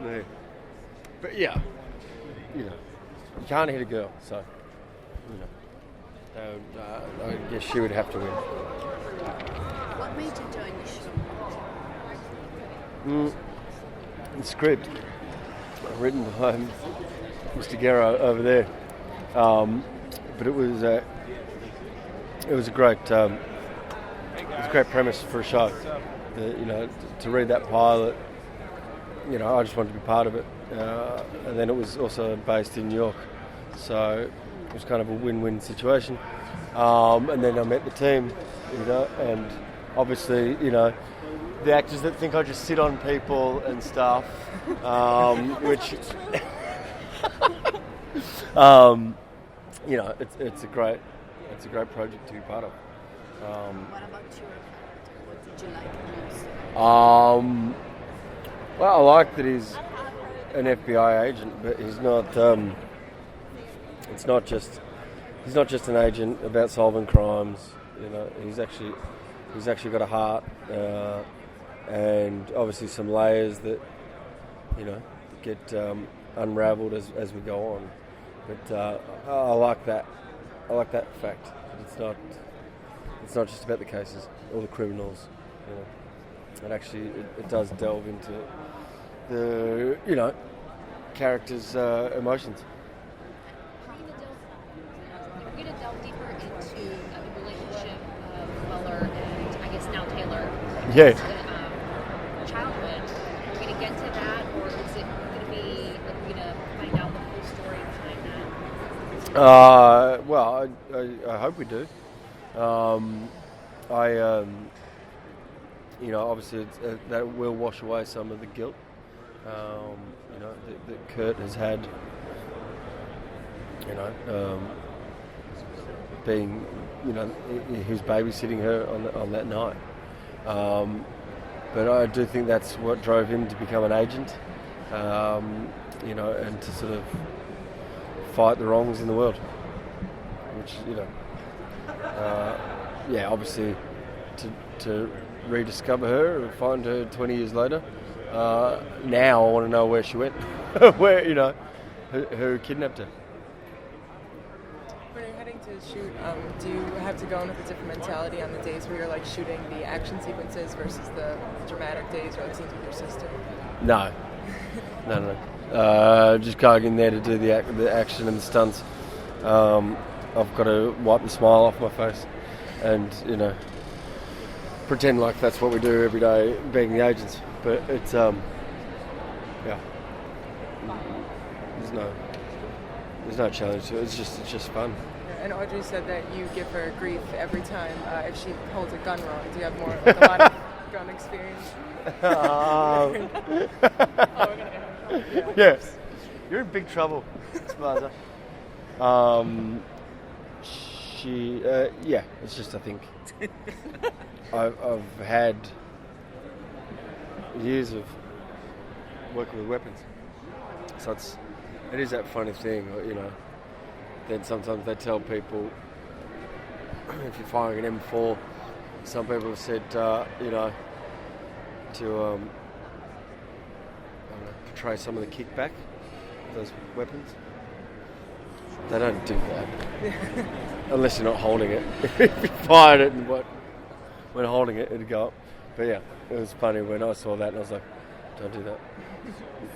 Yeah. But yeah, you can't hit a girl, so I guess she would have to win. What made you join the show? The script written by Mr. Guerra over there, but it was a great premise for a show. To read that pilot, I just wanted to be part of it, and then it was also based in New York, so it was kind of a win-win situation. And then I met the team, and obviously, the actors that think I just sit on people and stuff, which, it's a great project to be part of. What about your character? What did you like the most? Well, I like that he's an FBI agent, but he's not. He's not just an agent about solving crimes. He's actually got a heart, and obviously some layers that get unravelled as we go on. But I like that. I like that fact. It's not just about the cases or the criminals. It actually it does delve into the characters' emotions. We're going to delve deeper into the relationship of Weller and I guess now Taylor. Yeah. Childhood. Are we going to get to that, or is it going to be? Are we going to find out the full story behind that? Well, I hope we do. Obviously that will wash away some of the guilt, that Kurt has had, being, he was babysitting her on that night. But I do think that's what drove him to become an agent, and to sort of fight the wrongs in the world, which, obviously to rediscover her and find her 20 years later. Now I want to know where she went, where, who kidnapped her. When you're heading to shoot, do you have to go in with a different mentality on the days where you're like shooting the action sequences versus the dramatic days or like scenes with your sister? No. Just going in there to do the action and the stunts. I've got to wipe the smile off my face and, pretend like that's what we do every day, being the agents. But it's, there's no challenge to it. It's just fun. And Audrey said that you give her grief every time if she holds a gun wrong. Do you have more, like a lot of gun experience? Yes. You're in big trouble, Spaza. It's just, I think, I've had years of working with weapons. So it is that funny thing, then sometimes they tell people, if you're firing an M4, some people have said, to portray some of the kickback of those weapons. They don't do that. Unless you're not holding it. If you fired it and when holding it, it'd go up. But yeah, it was funny when I saw that and I was like, don't do that.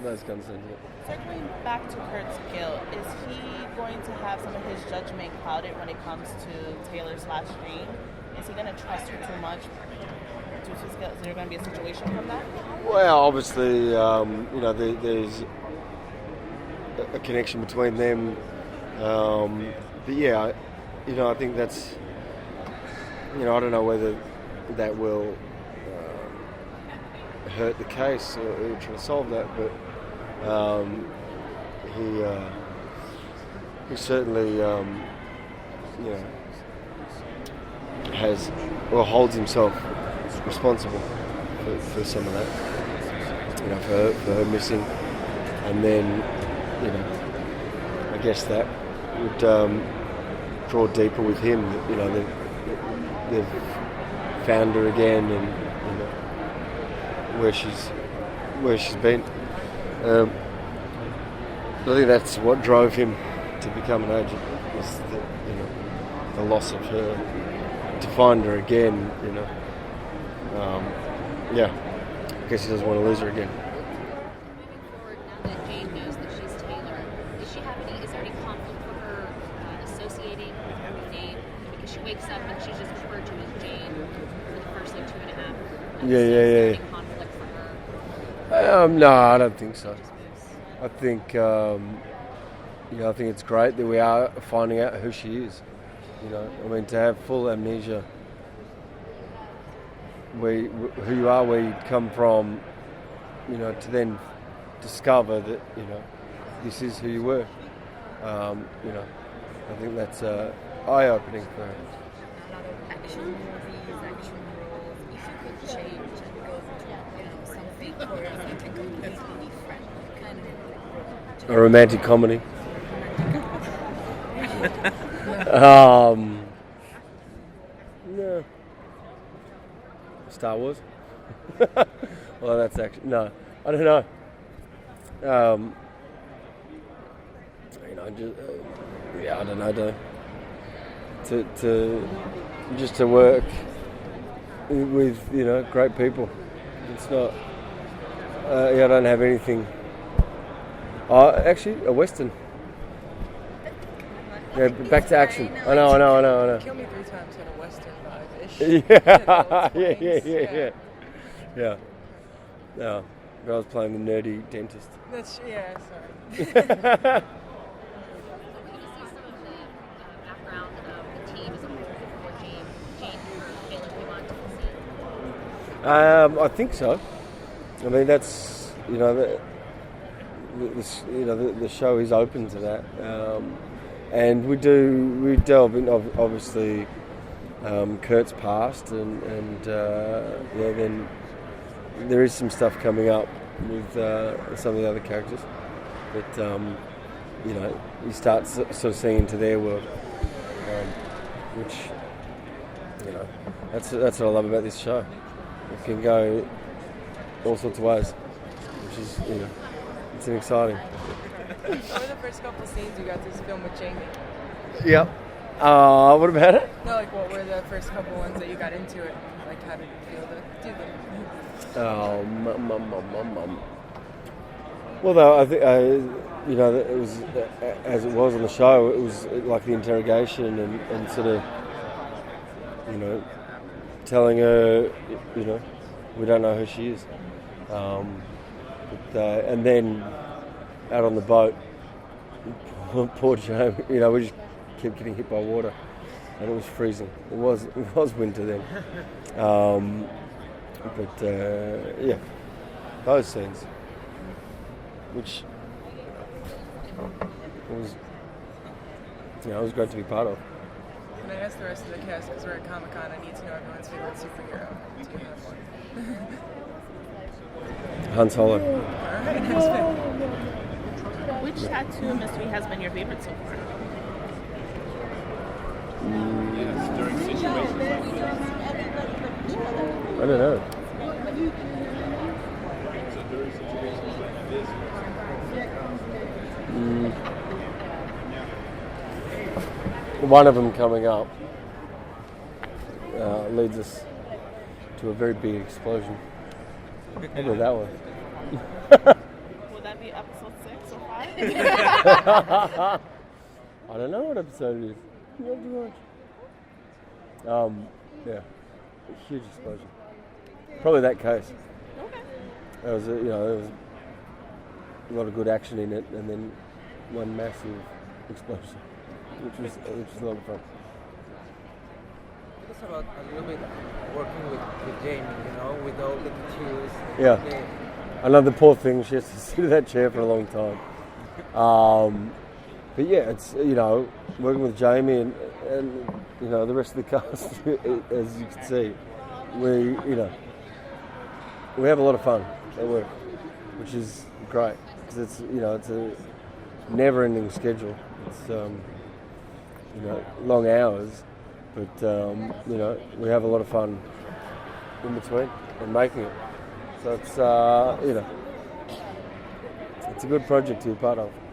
Those guns don't do it. Circling back to Kurt's guilt, is he going to have some of his judgment clouded when it comes to Taylor's last dream? Is he going to trust her too much due to his guilt? Is there going to be a situation from that? Well, obviously, there's a connection between them. But yeah, I think that's, I don't know whether that will hurt the case or try to solve that, but he certainly has or holds himself responsible for some of that, for her missing, and then I guess that would draw deeper with him. They've found her again and where she's been. I think that's what drove him to become an agent, was the loss of her. To find her again, I guess he doesn't want to lose her again. Moving forward, now that Jane knows that she's Taylor, is there any conflict for her associating with her new name? Because she wakes up and she's just referred to as Jane for the first 2.5 months. Is there any conflict for her? No, I don't think so. I think I think it's great that we are finding out who she is. To have full amnesia, who you are, where you come from, to then discover that, this is who you were. I think that's eye-opening for her. A lot of action movies, action roles. If you could change and go to something for something completely different, what kind of role? A romantic comedy. No. Star Wars? Well, that's actually... No, I don't know. I don't know. To work with, great people. It's not... I don't have anything... actually, a Western. Yeah, back to action. I know. Kill Me 3 Times had a Western vibe-ish. Yeah. I was playing the nerdy dentist. Sorry. We're going to see some of the background of the team as a whole before Jane or Taylor came onto the scene. I think so. I mean, that's the show is open to that, and we delve in obviously Kurt's past, and then there is some stuff coming up with some of the other characters, but you start sort of seeing into their world, which that's what I love about this show. It can go all sorts of ways, which is it's exciting. What were the first couple scenes you got to film with Jamie? Yep. What about it? No, what were the first couple ones that you got into it? How did it feel to do them? Well, though, I think it was as it was on the show. It was like the interrogation and sort of telling her we don't know who she is, and then out on the boat, poor Joe. We just kept getting hit by water, and it was freezing. It was winter then. Those scenes, which was it was great to be part of. Can I ask the rest of the cast, because we're at Comic-Con, I need to know everyone's favorite superhero. Do you have one? Han Solo. Alright, next pick. Which tattoo mystery has been your favorite so far? During situations like this. I don't know. So during situations like this. One of them coming up leads us to a very big explosion. How about that one? Would that be episode 6 or 5? I don't know what episode it is. You have to watch. A huge explosion. Probably that case. Okay. There was there was a lot of good action in it, and then one massive explosion, which was a lot of fun. Tell us about a little bit working with Jamie, with all the tattoos. Yeah. I know the poor thing, she has to sit in that chair for a long time. But yeah, it's, working with Jamie and the rest of the cast, as you can see, we have a lot of fun at work, which is great, because it's a never-ending schedule. It's, long hours, but, we have a lot of fun in between and making it. So it's, it's a good project to be part of.